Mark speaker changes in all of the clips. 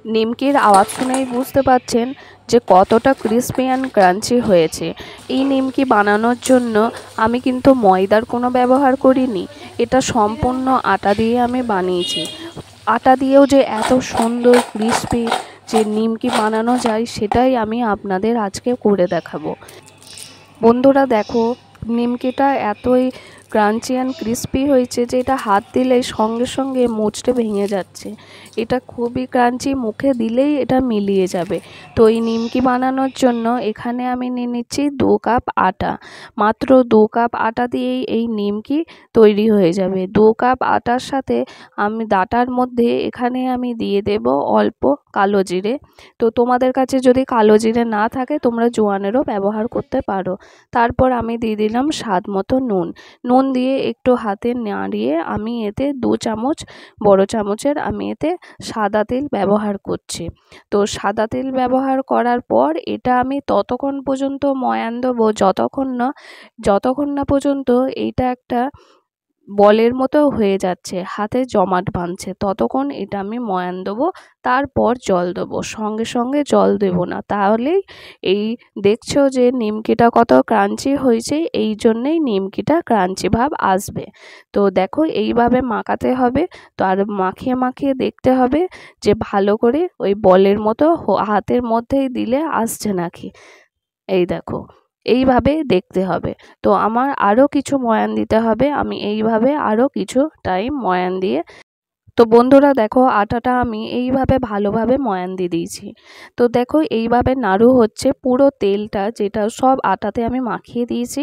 Speaker 1: নিমকির আওয়াজ শুনেই বুঝতে পারছেন যে কতটা ক্রিস্পি অ্যান্ড ক্রাঞ্চি হয়েছে। এই নিমকি বানানোর জন্য আমি কিন্তু ময়দার কোনো ব্যবহার করিনি, এটা সম্পূর্ণ আটা দিয়ে আমি বানিয়েছি। আটা দিয়েও যে এত সুন্দর ক্রিস্পি যে নিমকি বানানো যায় সেটাই আমি আপনাদের আজকে করে দেখাবো। বন্ধুরা দেখো, নিমকিটা এতই ক্রাঞ্চি অ্যান্ড ক্রিস্পি হয়েছে যে এটা হাত দিলেই সঙ্গে সঙ্গে মুচড়ে ভেঙে যাচ্ছে। এটা খুবই ক্রাঞ্চি, মুখে দিলেই এটা মিলিয়ে যাবে। তো এই নিমকি বানানোর জন্য এখানে আমি নিয়ে নিচ্ছি 2 কাপ আটা। মাত্র 2 কাপ আটা দিয়েই এই নিমকি তৈরি হয়ে যাবে। 2 কাপ আটার সাথে আমি ডাটার মধ্যে এখানে আমি দিয়ে দেব অল্প কালো জিরে। তো তোমাদের কাছে যদি কালো জিরে না থাকে তোমরা জোয়ানেরও ব্যবহার করতে পারো। তারপর আমি দিয়ে দিলাম স্বাদ মতো নুন দিয়ে একটু হাতে নাড়িয়ে আমি এতে 2 চামচ বড় চামচের আমি এতে সাদা তেল ব্যবহার করছি। তো সাদা তেল ব্যবহার করার পর এটা আমি ততক্ষণ পর্যন্ত ময়ান দেবো যতক্ষণ না পর্যন্ত এইটা একটা বলের মতো হয়ে যাচ্ছে, হাতে জমাট বাঁধছে, ততক্ষণ এটা আমি ময়ান দেবো। তারপর জল দেবো, সঙ্গে সঙ্গে জল দেবো না, তাহলেই এই দেখছো যে নিমকিটা কত ক্রাঞ্চি হয়েছে, এই জন্যেই নিমকিটা ক্রাঞ্চি ভাব আসবে। তো দেখো এইভাবে মাখাতে হবে। তো আর মাখিয়ে মাখিয়ে দেখতে হবে যে ভালো করে ওই বলের মতো হাতের মধ্যেই দিলে আসছে নাকি। এই দেখো, এইভাবে দেখতে হবে। তো আমার আরও কিছু ময়ান দিতে হবে, আমি এইভাবে আরও কিছু টাইম ময়ান দিয়ে, তো বন্ধুরা দেখো আটাটা আমি এইভাবে ভালোভাবে ময়ান দিয়ে দিয়েছি। তো দেখো এইভাবে নাড়ু হচ্ছে, পুরো তেলটা যেটা সব আটাতে আমি মাখিয়ে দিয়েছি।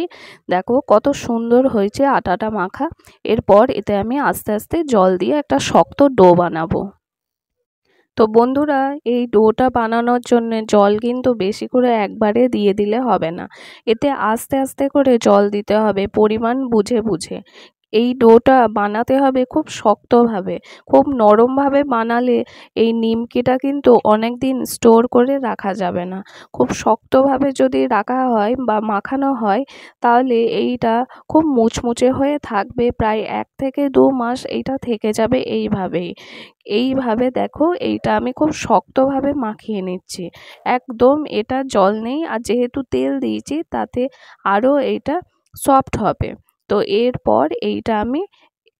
Speaker 1: দেখো কত সুন্দর হয়েছে আটাটা মাখা। এরপর এতে আমি আস্তে আস্তে জল দিয়ে একটা শক্ত ডো বানাবো। তো বন্ধুরা, এই ডোটা বানানোর জন্য জল কিন্তু বেশি করে একবারে দিয়ে দিলে হবে না, এতে আস্তে আস্তে করে জল দিতে হবে, পরিমাণ বুঝে বুঝে। এই ডোটা বানাতে হবে খুব শক্তভাবে, খুব নরমভাবে বানালে এই নিমকিটা কিন্তু অনেক দিন স্টোর করে রাখা যাবে না। খুব শক্তভাবে যদি রাখা হয় বা মাখানো হয় তাহলে এইটা খুব মুচমুচে হয়ে থাকবে, প্রায় 1 থেকে 2 মাস এইটা থেকে যাবে এইভাবেই। এইভাবে দেখো এইটা আমি খুব শক্তভাবে মাখিয়ে নিচ্ছি, একদম এটা জল নেই, আর যেহেতু তেল দিয়েছি তাতে আরও এইটা সফট হবে। তো এরপর এইটা আমি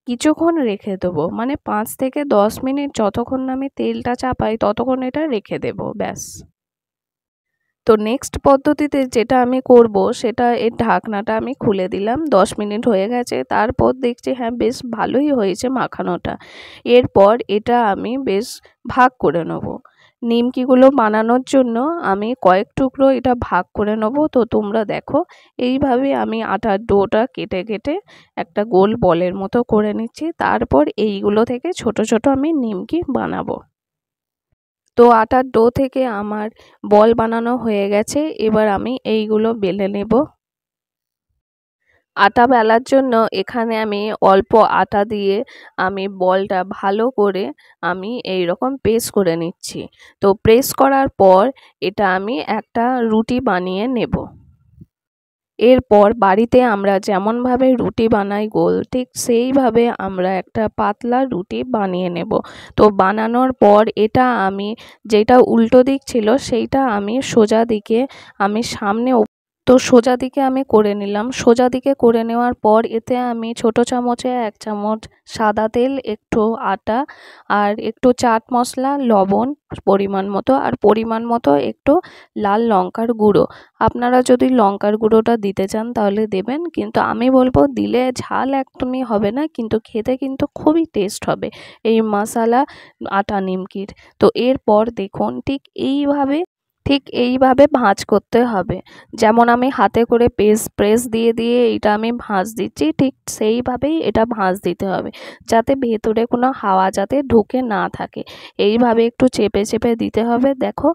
Speaker 1: কিছুক্ষণ রেখে দেবো, মানে 5 থেকে 10 মিনিট, যতক্ষণ না আমি তেলটা চাপাই ততক্ষণ এটা রেখে দেবো, ব্যাস। তো নেক্সট পদ্ধতিতে যেটা আমি করব সেটা, এর ঢাকনাটা আমি খুলে দিলাম, 10 মিনিট হয়ে গেছে। তারপর দেখছি হ্যাঁ বেশ ভালোই হয়েছে মাখানোটা। এরপর এটা আমি বেশ ভাগ করে নেব। নিমকিগুলো বানানোর জন্য আমি কয়েক টুকরো এটা ভাগ করে নেব। তো তোমরা দেখো এইভাবে আমি আটার ডোটা কেটে কেটে একটা গোল বলের মতো করে নিচ্ছি। তারপর এইগুলো থেকে ছোট ছোট আমি নিমকি বানাবো। তো আটার ডো থেকে আমার বল বানানো হয়ে গেছে, এবার আমি এইগুলো বেলে নেব। আটা বেলার জন্য এখানে আমি অল্প আটা দিয়ে আমি বলটা ভালো করে আমি এই রকম প্রেস করে নিচ্ছি। তো প্রেস করার পর এটা আমি একটা রুটি বানিয়ে নেব। এরপর বাড়িতে আমরা যেমনভাবে রুটি বানাই গোল, ঠিক সেইভাবে আমরা একটা পাতলা রুটি বানিয়ে নেব। তো বানানোর পর এটা আমি, যেটা উল্টো দিক ছিল সেইটা আমি সোজা দিকে আমি সামনে, তো সোজা দিকে আমি করে নিলাম। সোজা দিকে করে নেওয়ার পর এতে আমি ছোট চামচে 1 চামচ সাদা তেল, একটু আটা আর একটু চাট মশলা, লবণ পরিমাণ মতো, আর পরিমাণ মতো একটু লাল লঙ্কার গুঁড়ো। আপনারা যদি লঙ্কার গুঁড়োটা দিতে চান তাহলে দেবেন, কিন্তু আমি বলবো দিলে ঝাল একদমই হবে না, কিন্তু খেতে কিন্তু খুবই টেস্ট হবে এই মশলা আটা নিমকির। তো এরপর দেখুন ঠিক এইভাবে ভাঁজ করতে হবে, যেমন আমি হাতে করে প্রেস দিয়ে দিয়ে এটা আমি ভাঁজ দিচ্ছি, ঠিক সেইভাবেই এটা ভাঁজ দিতে হবে, যাতে ভেতরে কোনো হাওয়া যাতে ঢুকে না থাকে। এইভাবে একটু চেপে চেপে দিতে হবে। দেখো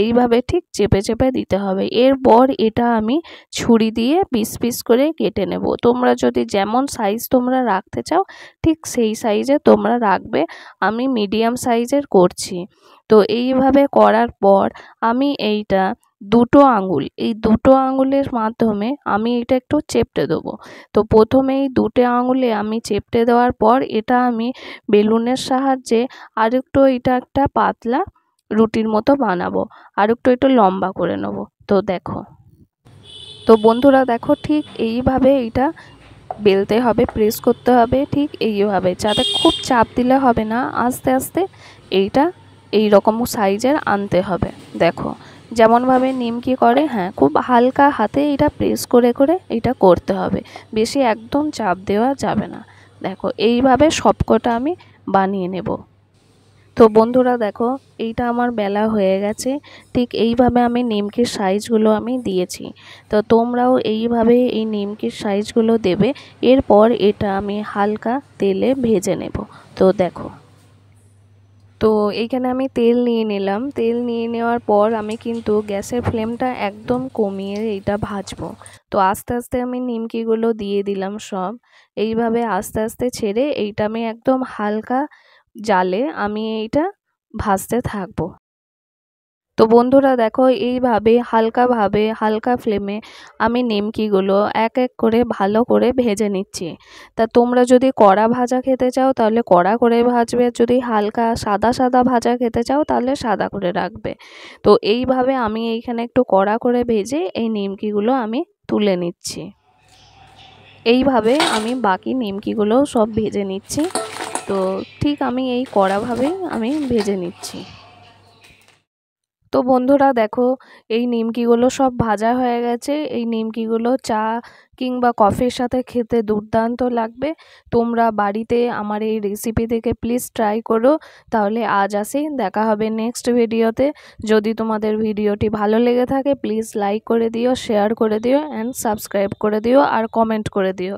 Speaker 1: এইভাবে ঠিক চেপে চেপে দিতে হবে। এরপর এটা আমি ছুরি দিয়ে পিস পিস করে কেটে নেব। তোমরা যদি যেমন সাইজ তোমরা রাখতে চাও ঠিক সেই সাইজে তোমরা রাখবে, আমি মিডিয়াম সাইজের করছি। তো এইভাবে করার পর আমি এইটা এই দুটো আঙুলের মাধ্যমে আমি এটা একটু চেপটে দেবো। তো প্রথমে এই দুটো আঙুলে আমি চেপটে দেওয়ার পর এটা আমি বেলুনের সাহায্যে আরেকটু এটা একটা পাতলা রুটির মতো বানাবো, আর একটু একটু লম্বা করে নেবো। তো দেখো, তো বন্ধুরা দেখো, ঠিক এইভাবে এইটা বেলতে হবে, প্রেস করতে হবে ঠিক এইভাবে, যাতে খুব চাপ দিলে হবে না, আস্তে আস্তে এইটা এই রকম সাইজের আনতে হবে। দেখো যেমনভাবে নিমকি করে, হ্যাঁ খুব হালকা হাতে এটা প্রেস করে করে এটা করতে হবে, বেশি একদম চাপ দেওয়া যাবে না। দেখো এইভাবে সবকটা আমি বানিয়ে নেব। তো বন্ধুরা দেখো, এইটা আমার বেলা হয়ে গেছে, ঠিক এইভাবে আমি নিমকির সাইজগুলো আমি দিয়েছি। তো তোমরাও এইভাবে এই নিমকির সাইজগুলো দেবে। এরপর এটা আমি হালকা তেলে ভেজে নেব। তো দেখো, তো এইখানে আমি তেল নিয়ে নিলাম। তেল নিয়ে নেওয়ার পর আমি কিন্তু গ্যাসের ফ্লেমটা একদম কমিয়ে এইটা ভাজবো। তো আস্তে আস্তে আমি নিমকিগুলো দিয়ে দিলাম সব। এইভাবে আস্তে আস্তে ছেড়ে এইটা আমি একদম হালকা জালে আমি এইটা ভাজতে থাকবো। তো বন্ধুরা দেখো, এইভাবে হালকাভাবে হালকা ফ্লেমে আমি নিমকিগুলো এক এক করে ভালো করে ভেজে নিচ্ছি। তা তোমরা যদি কড়া ভাজা খেতে চাও তাহলে কড়া করে ভাজবে, যদি হালকা সাদা সাদা ভাজা খেতে চাও তাহলে সাদা করে রাখবে। তো এইভাবে আমি এইখানে একটু কড়া করে ভেজে এই নিমকিগুলো আমি তুলে নিচ্ছি। এইভাবে আমি বাকি নিমকিগুলোও সব ভেজে নিচ্ছি। তো ঠিক আমি এই কড়াভাবেই আমি ভেজে নিচ্ছি। তো বন্ধুরা দেখো, এই নিমকিগুলো সব ভাজা হয়ে গেছে। এই নিমকিগুলো চা কিংবা কফির সাথে খেতে দুর্দান্ত লাগবে। তোমরা বাড়িতে আমার এই রেসিপি থেকে প্লিজ ট্রাই করো। তাহলে আজ আসি, দেখা হবে নেক্সট ভিডিওতে। যদি তোমাদের ভিডিওটি ভালো লেগে থাকে প্লিজ লাইক করে দিও, শেয়ার করে দিও অ্যান্ড সাবস্ক্রাইব করে দিও আর কমেন্ট করে দিও।